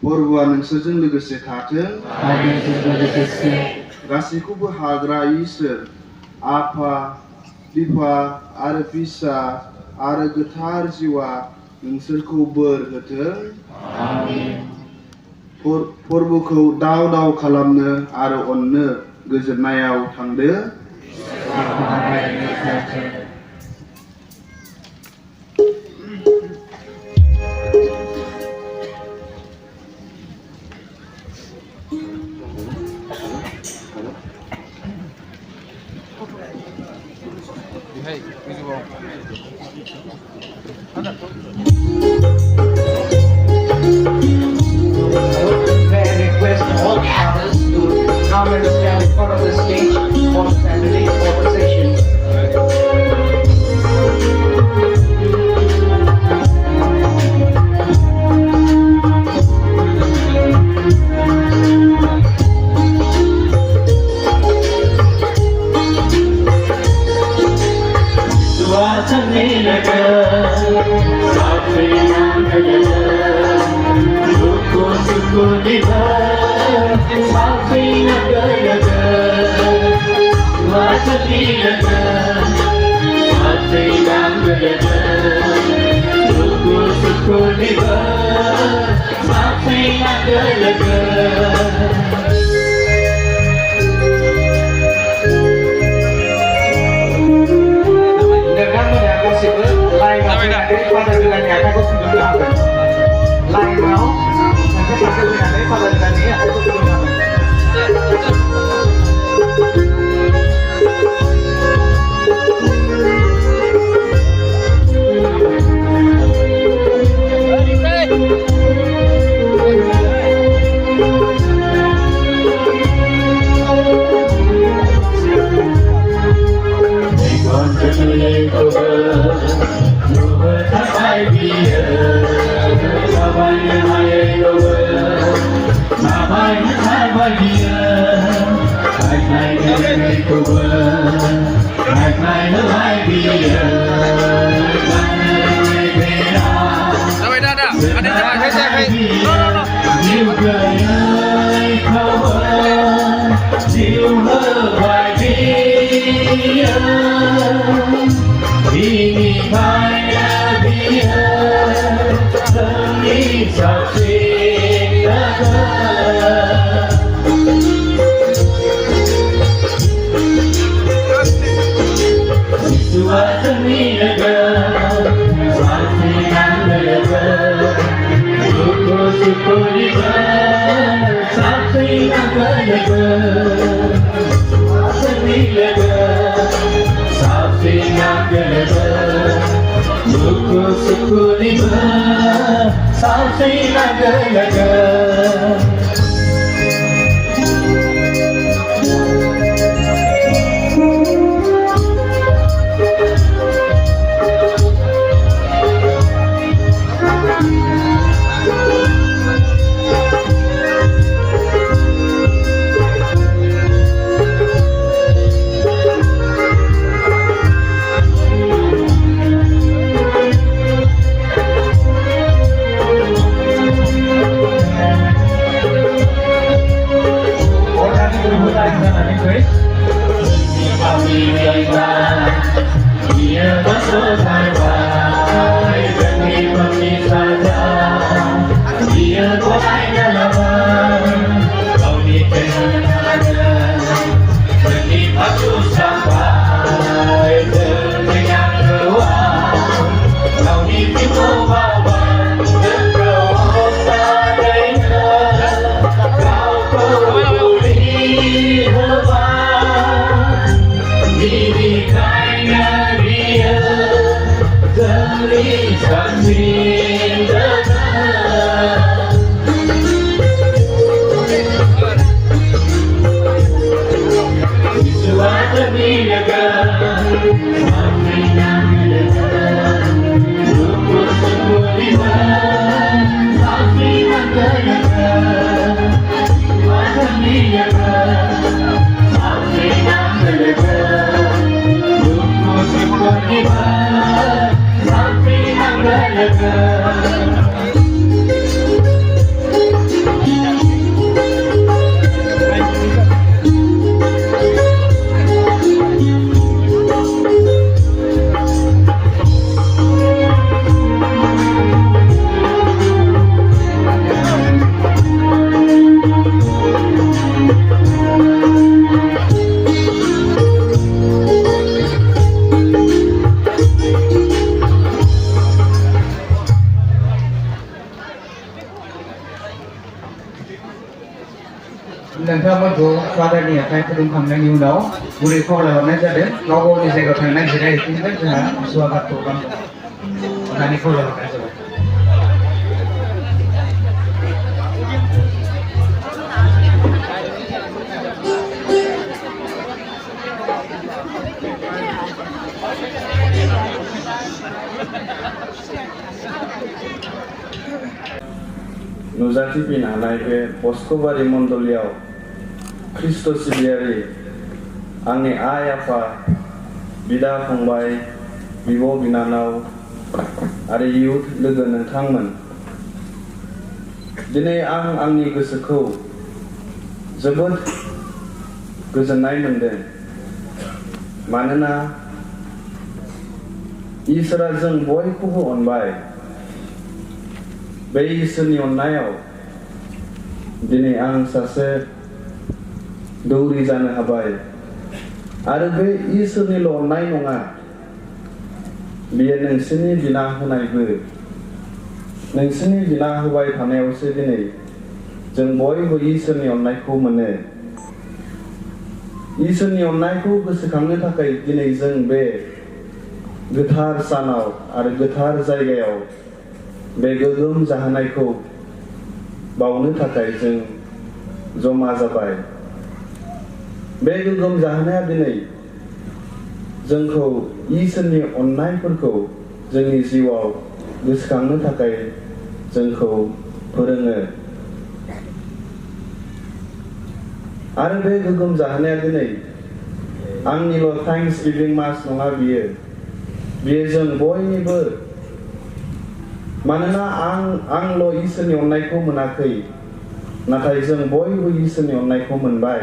फोरबोआ नोंसोरजों लोगोसे थाथों गासैखौबो हाग्रा इसोर आफा बिफा आरो फिसा आरो गोथार जिउआ नोंसोरखौ बोर होथों फोरबोखौ दाव दाव खालामनो आरो अननो गोजोननायाव थांदो Hey, visual. May I request all others to come and stand in front of the stage for Saturday photo session. Dengan menyaksikan lain daripada dengan nyata aku sudah tahu. Lain mau, nanti hasil daripada dengan ini aku sudah tahu. फादारनि आखाइ खुलुमखांनायनि उनाव गुरै खावलायहरनाय जादों गाव गावनि जायगायाव थांनाय जिरायहैफिनगोन जोंहा स्वागत प्रग्राम दं होननानै खावलायहरनाय जाबाय नुजाथिफैनो हानाय बे बस्क'बारि मण्डलियाव ख्रिस्ट' सिबियारि आंनि आइ आफा बिदा फंबाय बिब' बिनानाव आरो इयुथ लोगो नोंथांमोन दिनै आं आंनि गोसोखौ जोबोद गोजोननाय मोनदों मानोना इसोरा जों बयखौबो अनबाय बे इसोरनि अननायाव दिनै आं सासे दौरि जानो हाबाय आरो बे इसोरनिल' अननाय नङा बेयो नोंसोरनि बिना होनायबो नोंसोरनि बिना होबाय थानायावसो दिनै जों बयबो इसोरनि अननायखौ मोनो इसोरनि अननायखौ गोसोखांनो थाखाय दिनै जों बे गोथार सानाव आरो गोथार जायगायाव बे गोगोम जाहोनायखौ बावनो थाखाय जों जमा जाबाय बे गोगोम जाहोनाया दिनै जोंखौ इसोरनि अननायफोरखौ जोंनि जिउआव गोसोखांनो थाखाय जोंखौ फोरोङो आरो बे गोगोम जाहोनाया दिनै आंनिल' थैंक्स गिविं मास नङा बियो जों बयनिबो मानोना आंल' इसोरनि अननायखौ मोनाखै नाथाय जों बयबो इसोरनि अननायखौ मोनबाय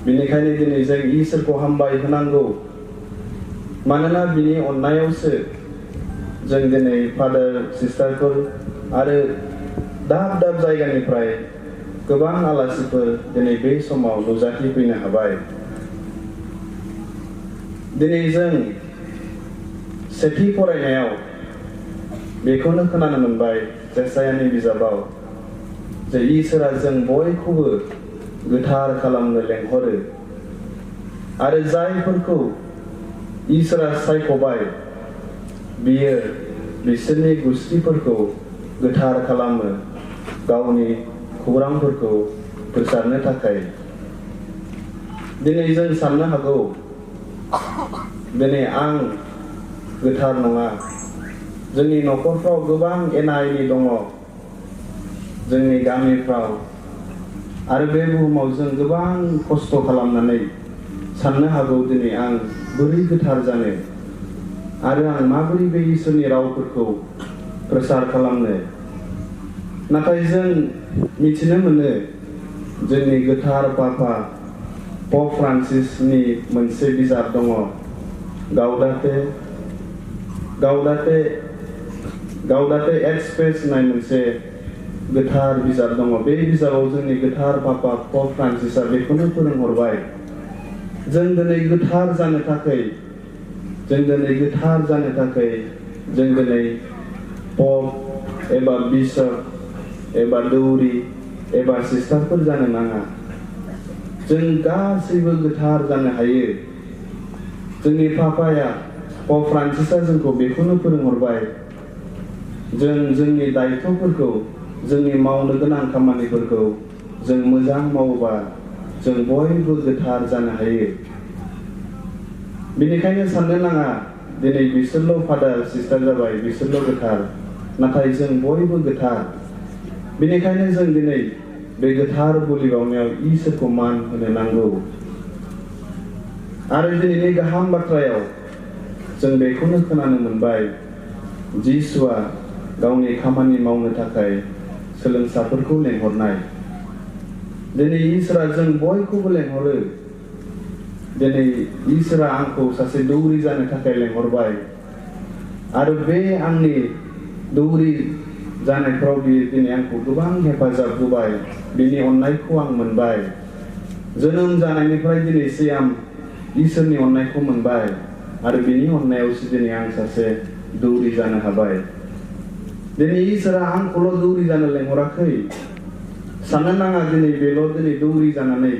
बेनिखायनो दिनै जों इसोरखौ हामबाय होनांगौ मानोना बिनि अननायावसो जों दिनै फादार सिस्टारफोर आरो दाब दाब जायगानिफ्राय गोबां आलासिफोर दिनै बे समाव नुजाथिफैनो हाबाय दिनै जों सेथि फरायनायाव बेखौनो खोनानो मोनबाय जेसायानि बिजाबाव जे इसोरा जों बयखौबो गोथार खालामनो लेंहरो आरो जायफोरखौ इसोरा सायख'बाय बियो बिसोरनि गुस्थिफोरखौ गोथार खालामो गावनि खौरांफोरखौ फोसारनो थाखाय दिनै जों साननो हागौ दिनै आं गोथार नङा जोंनि न'खरफ्राव गोबां एना एनि दङ जोंनि गामिफ्राव आरो बे बुहुमाव जों गोबां खस्थ' खालामनानै साननो हागौ दिनै आं बोरै गोथार जानो आरो आं माबोरै बे इसोरनि रावफोरखौ प्रसार खालामनो नाथाय जों मिथिनो मोनो जोंनि गोथार पापा पप फ्रान्सिसनि मोनसे बिजाब दङ गावदाते एक्सप्रेस होननाय मोनसे गोथार बिजाब दङ बे बिजाबाव जोंनि गोथार पापा पप फ्रान्सिसआ बेखौनो फोरोंहरबाय जों दिनै गोथार जानो थाखाय जों दिनै पप एबा बिशप एबा दौरि एबा सिस्टारफोर जानो नाङा जों गासैबो गोथार जानो हायो जोंनि पापाया पप फ्रान्सिसआ जोंखौ बेखौनो फोरोंहरबाय जों जोंनि दायित्वफोरखौ जोंनि मावनो गोनां खामानिफोरखौ जों मोजां मावोबा जों बयबो गोथार जानो हायो बेनिखायनो साननो नाङा दिनै बिसोरल' फादार सिस्टार जाबाय बिसोरल' गोथार नाथाय जों बयबो गोथार बेनिखायनो जों दिनै बे गोथार बोलि बावनायाव इसोरखौ मान होनो नांगौ आरो दिनैनि गाहाम बाथ्रायाव जों बेखौनो खोनानो मोनबाय जिसुआ गावनि खामानि मावनो थाखाय सोलोंसाफोरखौ लेंहरनाय दिनै इसोरा जों बयखौबो लेंहरो दिनै इसोरा आंखौ सासे दौरि जानो थाखाय लेंहरबाय आरो बे आंनि दौरि जानायफ्राव बियो दिनै आंखौ गोबां हेफाजाब होबाय बिनि अननायखौ आं मोनबाय जोनोम जानायनिफ्राय दिनैसिम आं इसोरनि अननायखौ मोनबाय आरो बिनि अननायावसो दिनै आं सासे दौरि जानो हाबाय दिनै इसोरा आंखौल' दौरि जानो लेंहराखै साननो नाङा दिनै बेल' दिनै दौरि जानानै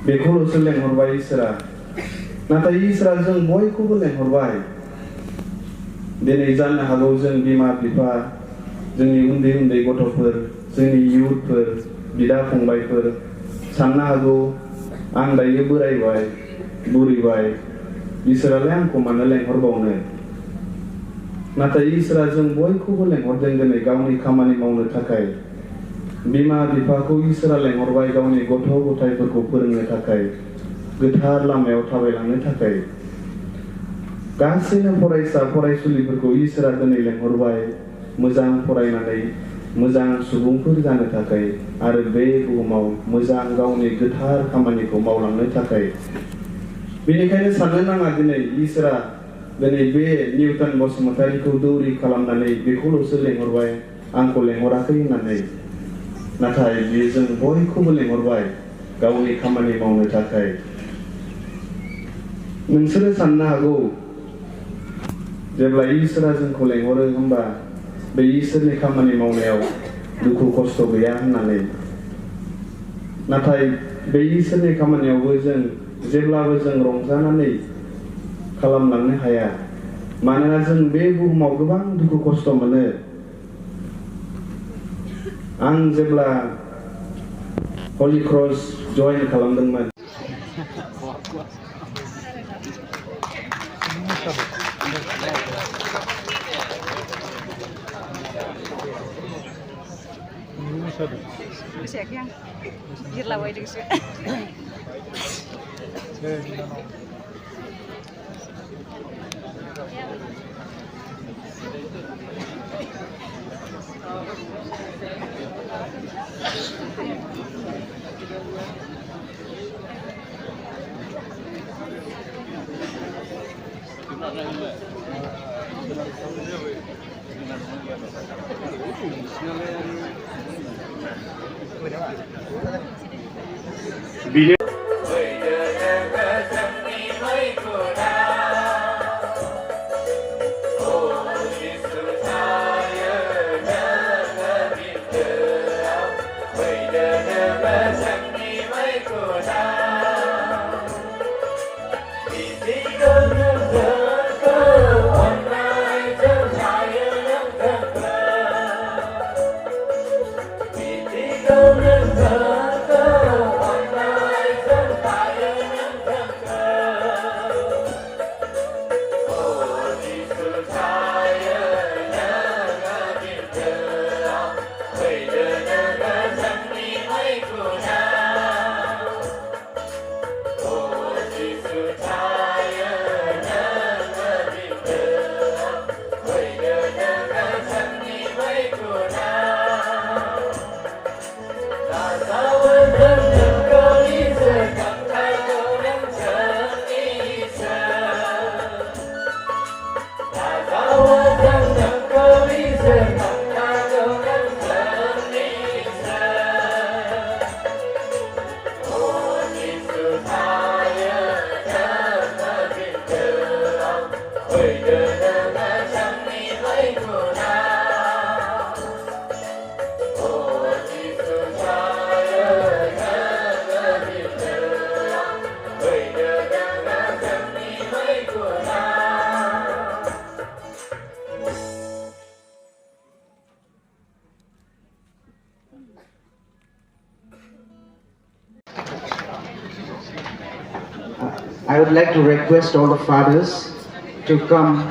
बेखौल'सो लेंहरबाय इसोरा नाथाय इसोरा जों बयखौबो लेंहरबाय दिनै जानो हागौ जों बिमा बिफा जोंनि उन्दै उन्दै गथ'फोर जोंनि इयुथफोर बिदा फंबायफोर साननो हागौ आं दायो बोरायबाय बुरिबाय इसोरालाय आंखौ मानो लेंहरबावनो नाथाय इसोरा जों बयखौबो लेंहरदों दिनै गावनि खामानि मावनो थाखाय बिमा बिफाखौ इसोरा लेंहरबाय गावनि गथ' गथायफोरखौ फोरोंनो थाखाय गोथार लामायाव थाबायलांनो थाखाय गासैनो फरायसा फरायसुलिफोरखौ इसोरा दिनै लेंहरबाय मोजां फरायनानै मोजां सुबुंफोर जानो थाखाय आरो बे बुहुमाव मोजां गावनि गोथार खामानिखौ मावलांनो थाखाय बेनिखायनो साननो नाङा दिनै इसोरा दिनै बे निउटन बसुमतारीखौ दौरि खालामनानै बेखौल'सो लेंहरबाय आंखौ लेंहराखै होननानै नाथाय बियो जों बयखौबो लेंहरबाय गावनि खामानि मावनो थाखाय नोंसोरो साननो हागौ जेब्ला इसोरा जोंखौ लेंहरो होनबा बे इसोरनि खामानि मावनायाव दुखु खस्थ' गैया होननानै नाथाय बे इसोरनि खामानियावबो जों जेब्लाबो जों रंजानानै खालामलांनो हाया मानोना जों बे बुहुमाव गोबां दुखु खस्थ' मोनो आं जेब्ला हलि क्रस जइन खालामदोंमोन Mosayaखै आं गिरलाबायदोंसो I would like to request all the fathers to come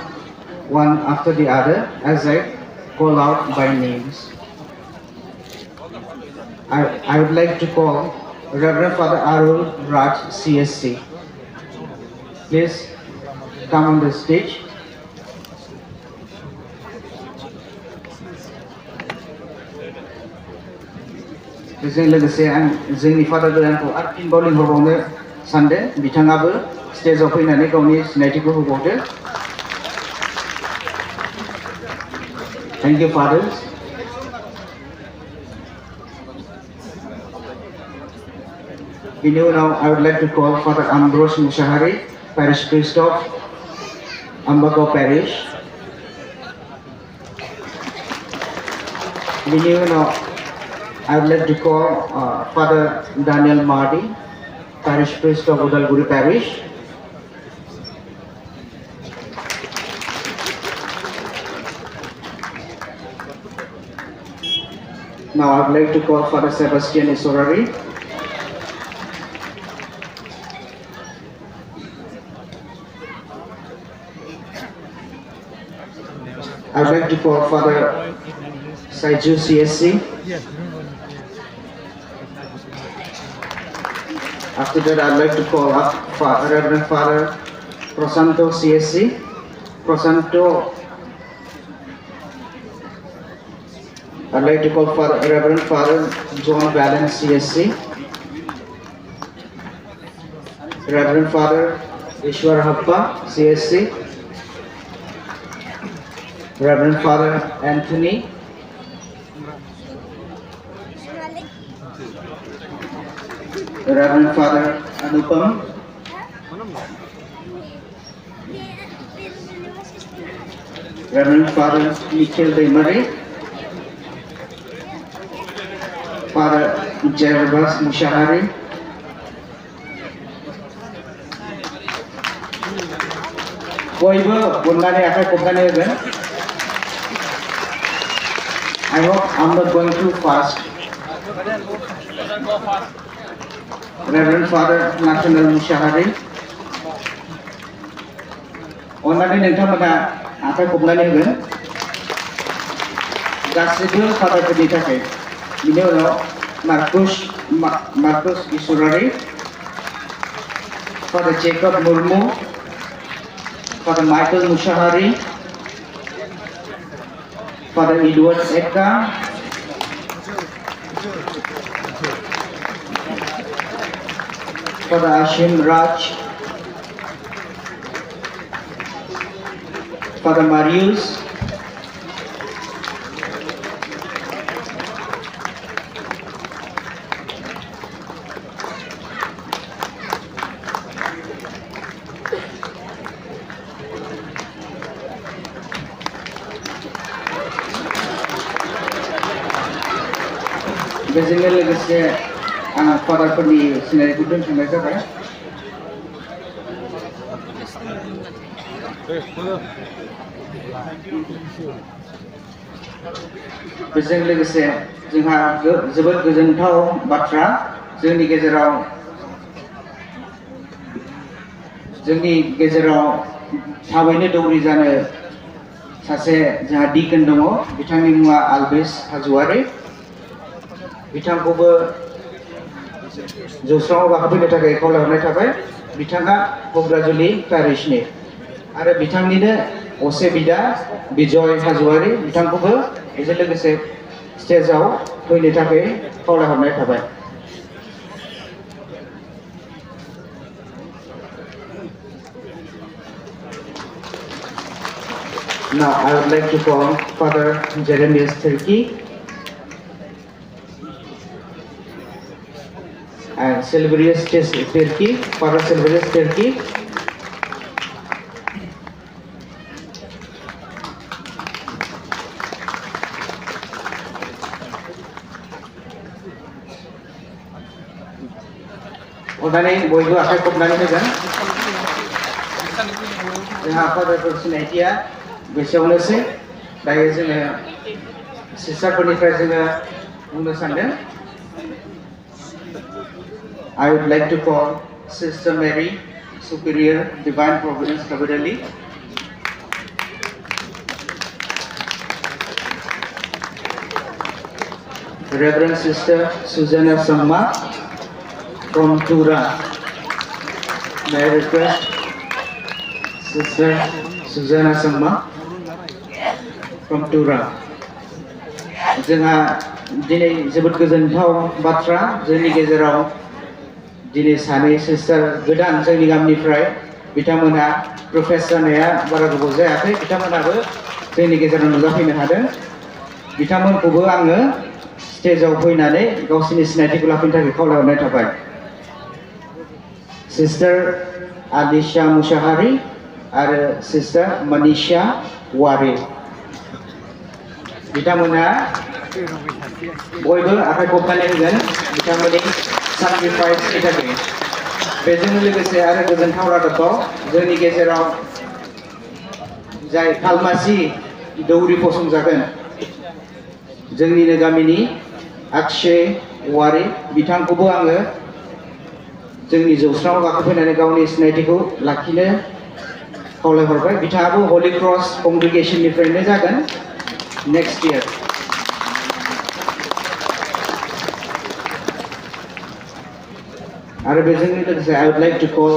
one after the other as I call out by names. I would like to call Reverend Father Arul Raj CSC. Please come on the stage. बेजों लोगोसे आं जोंनि father गोदानखौ आरो फिनबाव लिंहरबावनो सानदों बिथाङाबो स्टेजाव फैनानै गावनि सिनायथिखौ होबावदो Thank you, fathers. In now, I would like to call Father Ambrose Mushahari, Parish Priest of Ambako Parish. In now, I would like to call Father Daniel Mardi, Parish Priest of Udalguri Parish. Now I would like to call Father Sebastian Isorari. I would like to call Father Saiju CSC. After that, I'd like to call up Reverend Father Prosanto CSC. Prosanto. I'd like to call Reverend Father John Valens CSC. Reverend Father Ishwar Happa CSC. Reverend Father Anthony. Reverend Father Anupam. Reverend Father Nikhil Demari. Father Jervas Mushahari. Boybo Bundani Aka Kopani again. I hope I'm not going too fast. Reverend Father Nathaniel Mushahari. Onani नोंथांमोना आखाइ खबनानै होगोन गासिबो फादारफोरनि थाखाय बिनि उनाव Marcus इसुरारि Father Jacob Murmu, Father Michael Mushahari, Father Edward Eka, Father Ashim Raj, Father Marius, बेजोंनो लोगोसे आं फादारफोरनि सिनारिखौ दोनथ'नाय जाबाय बेजों लोगोसे जोंहा जोबोद गोजोनथाव बाथ्रा जोंनि गेजेराव थाबैनो दौरि जानो सासे जोंहा डिकन दङ बिथांनि मुङा आलबेस हाज'वारि बिथांखौबो जौस्राङाव गाखोफैनो थाखाय खावलायहरनाय थाबाय बिथाङा क'क्राझारनि पेरिसनि आरो बिथांनिनो असे बिदा बिजय हाज'वारि बिथांखौबो बेजों लोगोसे स्टेजाव फैनो थाखाय खावलायहरनाय थाबाय Now I would like to call Father Jeremias Turkey and Silverius Turkey, Father Silverius Turkey. Odane boygo akai kopnani hogan. Joha fadarfोर सिनायथिया बेसेयावनोसै दायो जोङो सिस्टारफोरनिफ्राय जोङो बुंनो सानदों I would like to call Sister Mary Superior Divine Providence Kabirali. Reverend Sister Susanna Samma from Tura. May I request Sister Susanna Samma from Tura. जोंहा दिनै जोबोद गोजोनथाव बाथ्रा जोंनि गेजेराव दिनै सानै सिस्टार गोदान जोंनि गामिनिफ्राय बिथांमोनहा प्रफेस जानाया बारा गोबाव जायाखै बिथांमोनाबो जोंनि गेजेराव नुजाफैनो हादों बिथांमोनखौबो आङो स्टेजाव फैनानै गावसोरनि सिनायथिखौ लाफैनो थाखाय खावलायहरनाय थाबाय सिस्टार आलिशा मुसाहारि आरो सिस्टार मनीषा वारि बिथांमोनहा बयबो आखाइ खबनानै होगोन बिथांमोननि sacrifice ni tadi. बेजों लोगोसे आरो गोजोनथाव रादाबाव जोंनि गेजेराव जाय खालमासि दौरि फसंजागोन जोंनिनो गामिनि अक्षय औवारी बिथांखौबो आङो जोंनि जौस्राङाव गाखोफैनानै गावनि सिनायथिखौ लाखिनो खावलायहरबाय। बिथाङाबो हलि क्रस कंग्रिगेशननिफ्रायनो जागोन नेक्स्ट इयार। आरो बेजों लोगोसे I would like to call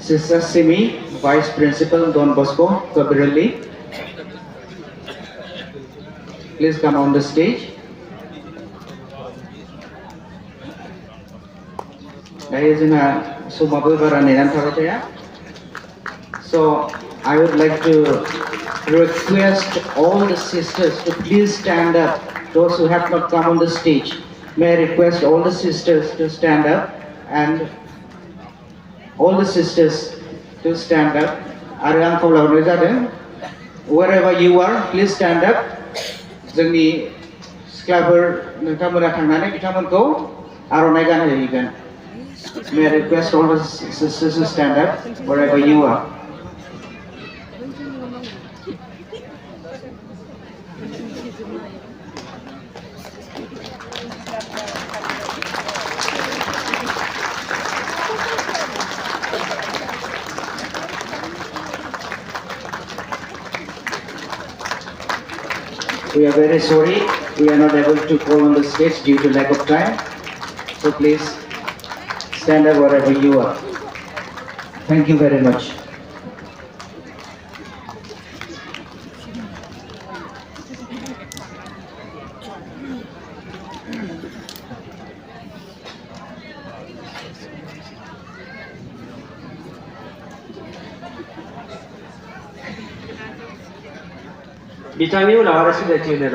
Sister Simi, Vice Principal Don Bosco Cabirelli. Please come on the stage. दायो जोंहा समाबो बारा नेनानै थाबाय थाया। So I would like to request all the sisters to please stand up. Those who have not come on the stage, may I request all the sisters to stand up and all the sisters to stand up. आरो आं खावलायहरनाय जादों wherever you are, please stand up. जोंनि सिख्लाफोर नोंथांमोना थांनानै बिथांमोनखौ आर'नाइ गानहोहैगोन। May I request all the sisters to stand up wherever you are. We are very sorry, we are not able to call on the stage due to lack of time. So please stand up wherever you are. Thank you very much. बिथांनि उनाव आरो सिनायथि होनो